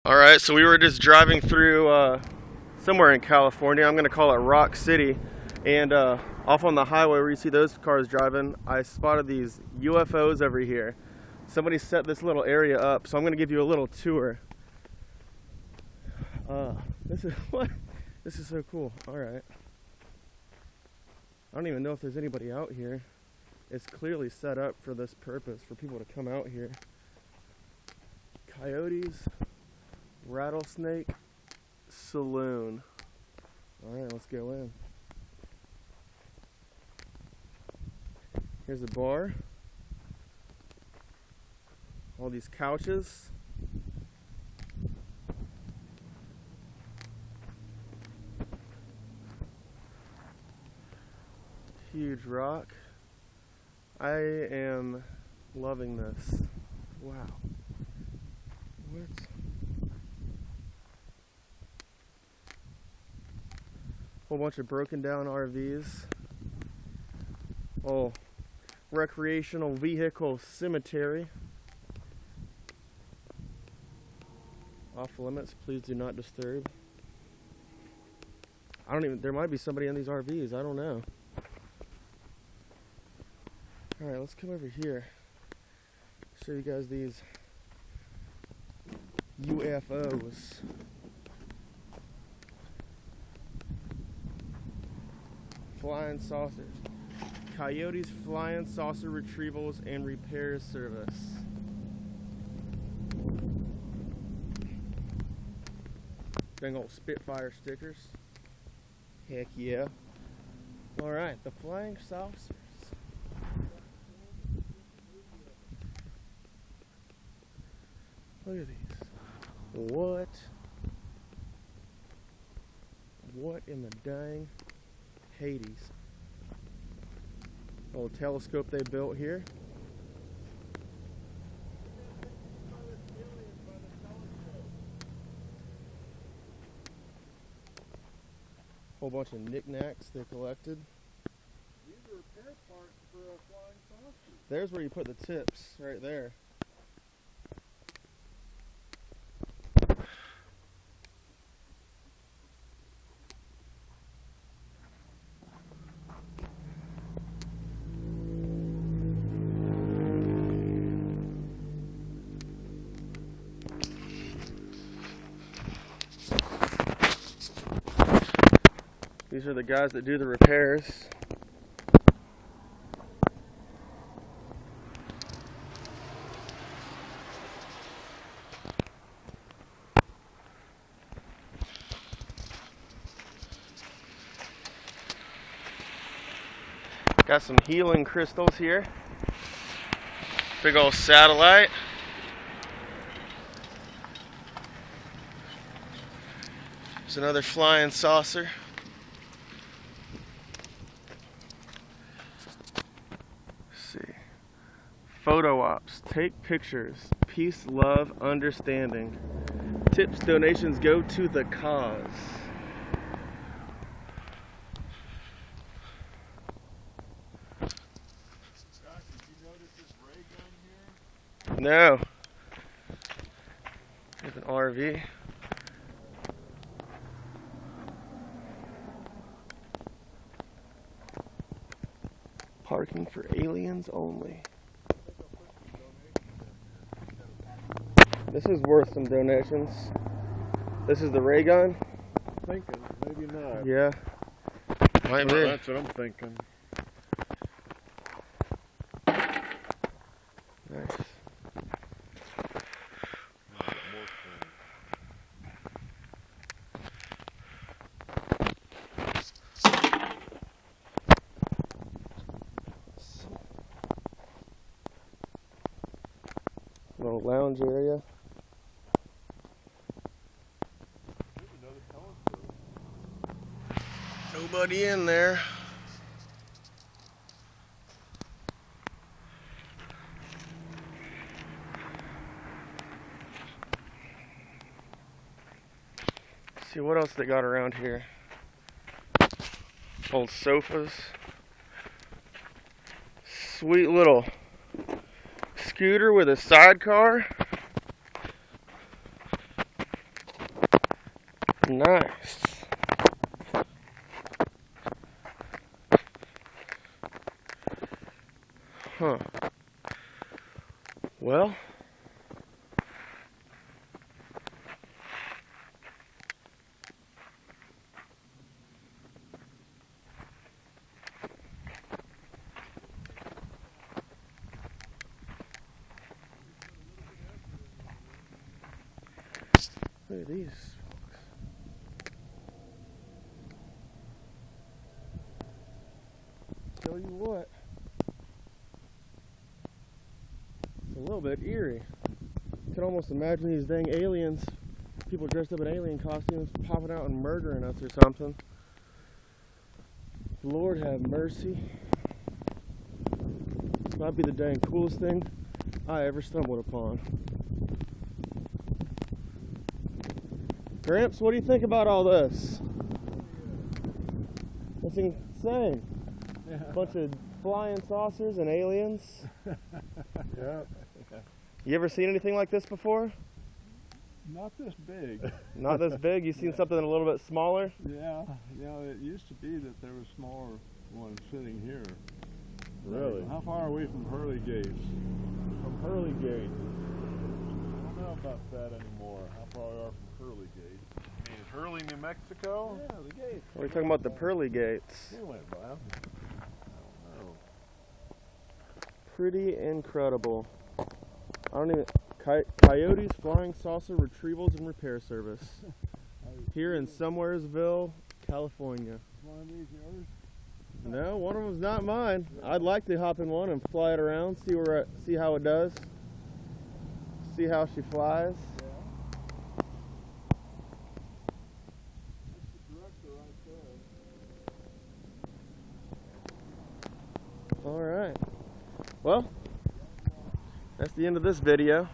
Alright, so we were just driving through somewhere in California. I'm going to call it Rock City. And off on the highway where you see those cars driving, I spotted these UFOs over here. Somebody set this little area up, so I'm going to give you a little tour. This is what? This is so cool. Alright. I don't even know if there's anybody out here. It's clearly set up for this purpose, for people to come out here. Coyotes. Rattlesnake Saloon. Alright, let's go in. Here's a bar. All these couches. Huge rock. I am loving this. Wow. What? Whole bunch of broken down RVs. Oh, recreational vehicle cemetery. Off limits, please do not disturb. There might be somebody in these RVs, I don't know. Alright, let's come over here. Show you guys these UFOs. Flying saucers. Coyote's Flying Saucer Retrievals and Repairs Service. Dang old Spitfire stickers. Heck yeah. Alright, the flying saucers. Look at these. What? What in the dang Hades? Old telescope they built here. Whole bunch of knickknacks they collected. These are repair parts for a flying saucer. There's where you put the tips, right there. These are the guys that do the repairs. Got some healing crystals here. Big old satellite. There's another flying saucer. Photo ops, take pictures, peace, love, understanding. Tips, donations go to the cause. Scott, did you notice this ray gun here? No. There's an RV. Parking for aliens only. This is worth some donations. This is the ray gun? Thinking, maybe not. Yeah. Might be. Well, that's what I'm thinking. Nice. Little lounge area. Nobody in there. Let's see what else they got around here. Old sofas. Sweet little scooter with a sidecar. Nice. Huh. Well, look at these folks. Tell you what, it's a little bit eerie. You can almost imagine these dang aliens, people dressed up in alien costumes, popping out and murdering us or something. Lord have mercy. This might be the dang coolest thing I ever stumbled upon. Gramps, what do you think about all this? It's insane. Yeah. Bunch of flying saucers and aliens. Yeah. You ever seen anything like this before? Not this big. Not this big? You seen something a little bit smaller? Yeah. You know, it used to be that there were smaller ones sitting here. Really? How far are we from Hurley Gates? From Hurley Gate. I don't know about that anymore. How far we are from Hurley Gates? You mean Hurley, New Mexico? Yeah, the gates. We're talking about the pearly gates. We went by 'em. I don't know. Pretty incredible. I don't even... Coyote's Flying Saucer Retrievals and Repair Service. Here in Somewheresville, California. One of these yours? No, one of them's not mine. I'd like to hop in one and fly it around, see how it does. See how she flies. That's the director right there. Alright. Well, that's the end of this video.